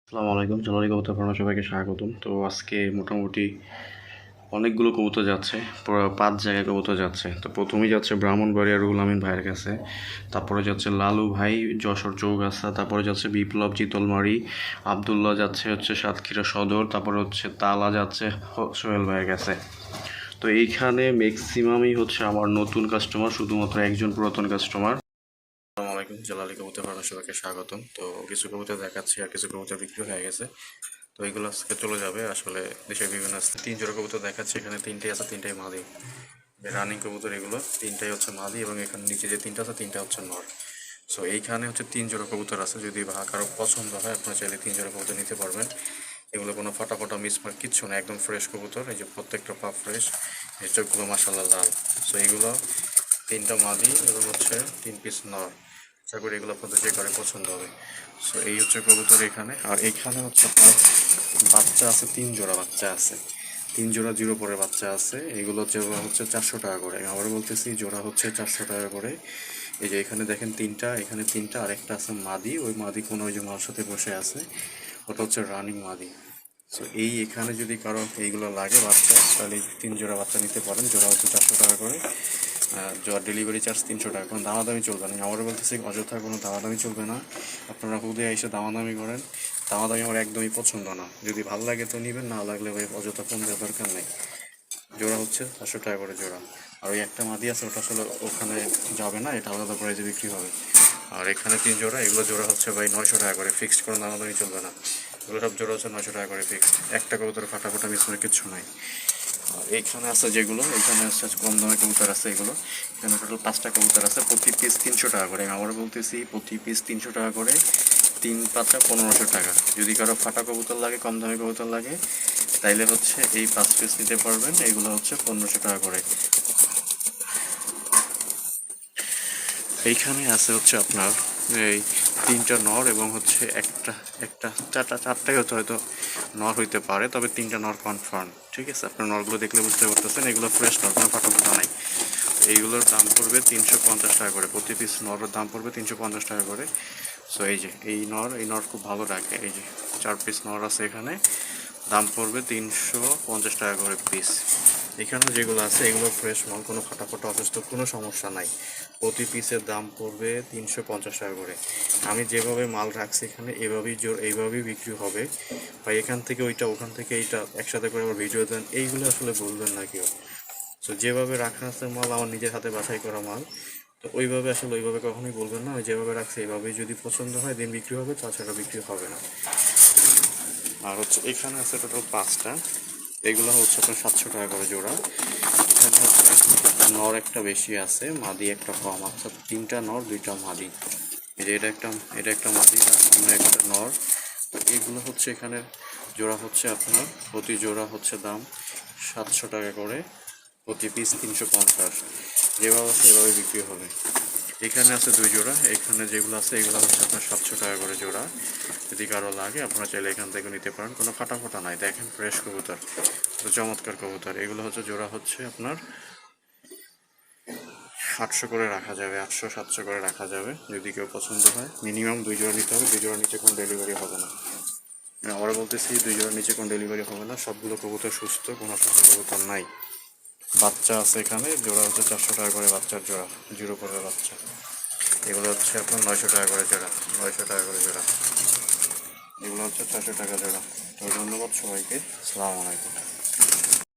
আসসালামু আলাইকুম, জালালি কবুতর ফার্মে সবাইকে স্বাগতম। তো আজকে মোটামুটি অনেকগুলো কবুতর যাচ্ছে, পুরো 5 জায়গায় কবুতর যাচ্ছে। তো প্রথমেই যাচ্ছে ব্রাহ্মণবাড়িয়া রুহুল আমিন ভাইয়ের কাছে, তারপরে যাচ্ছে লালু ভাই যশোর চৌগাছা, তারপরে যাচ্ছে বিপ্লব চিতলমারি, আবদুল্লাহ যাচ্ছে সাতক্ষীরা সদর, তারপরে তালা যাচ্ছে সোহেল ভাইয়ের কাছে। তো এইখানে ম্যাক্সিমামই আমার নতুন কাস্টমার, শুধুমাত্র একজন পুরাতন কাস্টমার। আসসালামু আলাইকুম, জালালি কবুতর ফার্মে সবাইকে স্বাগতম। তো কিছু কবুতর দেখাচ্ছি আর কিছু কবুতর বিক্রি হয়ে গেছে। তো এগুলো আজকে চলে যাবে। আসলে দেশের বিভিন্ন 3 জোড়া কবুতর দেখাচ্ছে, এখানে 3টাই আছে, 3টাই মাদি রানিং কবুতর। এগুলো 3টাই মাদি এবং এখানে নিচে যে 3টা আছে 3টা নর। সো এইখানে 3 জোড়া কবুতর আছে। যদি কারো পছন্দ হয় আপনারা চাইলে 3 জোড়া কবুতর নিতে পারবেন। এগুলো কোনো ফাটা ফাটা মিসমার্ক কিচ্ছু না, একদম ফ্রেশ কবুতর। এই যে প্রত্যেকটা পা ফ্রেশ, এই চোখগুলো মাশাআল্লাহ লাল। সো এইগুলো 3টা মাদি এবং 3 পিস নর। আশা করি এগুলো আপনাদের যে কারে পছন্দ হবে। সো এই কবুতর এখানে। আর এইখানে আপনার বাচ্চা আছে, 3 জোড়া বাচ্চা আছে, 3 জোড়া জিরো পরে বাচ্চা আছে। এগুলো জোড়া 400 টাকা করে। আবার বলতেছি জোড়া 400 টাকা করে। এই যে এখানে দেখেন 3টা, এখানে 3টা, আর একটা আছে মাদি। ওই মাদি কোনো ওই যে মার সাথে বসে আছে, ওটা রানিং মাদি। সো এখানে যদি কারো এইগুলো লাগে বাচ্চা, তাহলে 3 জোড়া বাচ্চা নিতে পারেন। জোড়া 400 টাকা করে। ডেলিভারি চার্জ 300 টাকা। কোনো দামাদামি চলবে না। আবারও বলতেছি অযথা কোনো দামাদামি চলবে না। আপনারা হুদে এসে দামাদামি করেন, দামাদামি আমার একদমই পছন্দ না। যদি ভালো লাগে তো নিবেন, না লাগলে ভাই অযথা ফোন দেওয়ার দরকার নেই। জোড়া 400 টাকা করে জোড়া। আর ওই একটা মাদি আছে, ওটা আসলে ওখানে যাবে না, এটা আলাদা প্রাইজে বিক্রি হবে। আর এখানে 3 জোড়া, এগুলো জোড়া ভাই 900 টাকা করে। ফিক্সড কোনো দামাদামি চলবে না। এগুলো সব জোড়া 900 টাকা করে ফিক্সড। একটা কবুতরে ফাটা ফাটা মিস করে কিচ্ছু নাই। আর এইখানে আছে যেগুলো, এখানে কম দামে কবুতর আছে। এগুলো এখানে টোটাল 5টা কবুতর আছে, প্রতি পিস 300 টাকা করে। আমি আবার বলতেছি প্রতি পিস 300 টাকা করে, 3 পাতা 1500 টাকা। যদি কারো ফাটা কবুতর লাগে, কম দামে কবুতর লাগে, তাইলে এই 5 পিস নিতে পারবেন। এগুলো 1500 টাকা করে। এইখানে আছে আপনার এই 3টা নর এবং একটা একটা চারটাই হয়তো নর হইতে পারে, তবে 3টা নর কনফার্ম। ঠিক আছে, আপনার নরগুলো দেখলে বুঝতে পারতেছেন এগুলো ফ্রেশ নর, কোনো ফাটা ফাটা নাই। এইগুলোর দাম পড়বে 350 টাকা করে। প্রতি পিস নরের দাম পড়বে 350 টাকা করে। সো এই যে এই নর খুব ভালো রাখে। এই যে 4 পিস নর আছে এখানে, দাম পড়বে 350 টাকা করে পিস। এখানে যেগুলো আছে এগুলো ফ্রেশ মাল, কোনো ফাটা ফাটা অসুস্থ কোনো সমস্যা নাই। প্রতি পিসের দাম পড়বে 350 টাকা করে। আমি যেভাবে মাল রাখছি এখানে এইভাবেই বিক্রি হবে। বা এখান থেকে ওইটা, ওখান থেকে এইটা একসাথে করে আবার ভিডিও দেন, এইগুলো আসলে বলবেন না কেউ। তো যেভাবে রাখা আছে মাল, আমার নিজের হাতে বাছাই করা মাল, তো ওইভাবে ওইভাবে কখনোই বলবেন না। যেভাবে রাখছে এইভাবেই যদি পছন্দ হয় দিন বিক্রি হবে, তাছাড়া বিক্রি হবে না। আর এখানে আছে টোটাল 5টা। এগুলো আপনার 700 টাকা করে জোড়া। এখানে নর একটা বেশি আছে, মাদি একটা কম। অর্থাৎ 3টা নর 2টা মাদি। এই যে এটা একটা মাদি, তার সামনে একটা নর। তো এগুলো এখানে জোড়া আপনার প্রতি জোড়া দাম 700 টাকা করে, প্রতি পিস 350। যেভাবে আছে এভাবে বিক্রি হবে। এখানে আছে 2 জোড়া। এখানে যেগুলো আছে এগুলো আপনার 700 টাকা করে জোড়া। যদি কারো লাগে আপনারা চাইলে এখান থেকে নিতে পারেন, কোনো ফাটা ফাটা নাই। দেখেন ফ্রেশ কবুতর, চমৎকার কবুতর। এগুলো জোড়া আপনার 800 করে রাখা যাবে, 800-700 করে রাখা যাবে। যদি কেউ পছন্দ হয় মিনিমাম 2 জোড়া নিতে হবে। 2 জোড়ার নিচে কোনো ডেলিভারি হবে না। আমি আবার বলতেছি 2 জোড়ার নিচে কোনো ডেলিভারি হবে না। সবগুলো কবুতর সুস্থ, কোনো অসুস্থ কবুতর নাই। বাচ্চা আছে এখানে, জোড়া 400 টাকা করে বাচ্চার জোড়া, জিরো করে বাচ্চা। এগুলো আপনার 900 টাকা করে জোড়া, 900 টাকা করে জোড়া। এগুলো 400 টাকা জোড়া। তো ধন্যবাদ সবাইকে, আসসালামু আলাইকুম।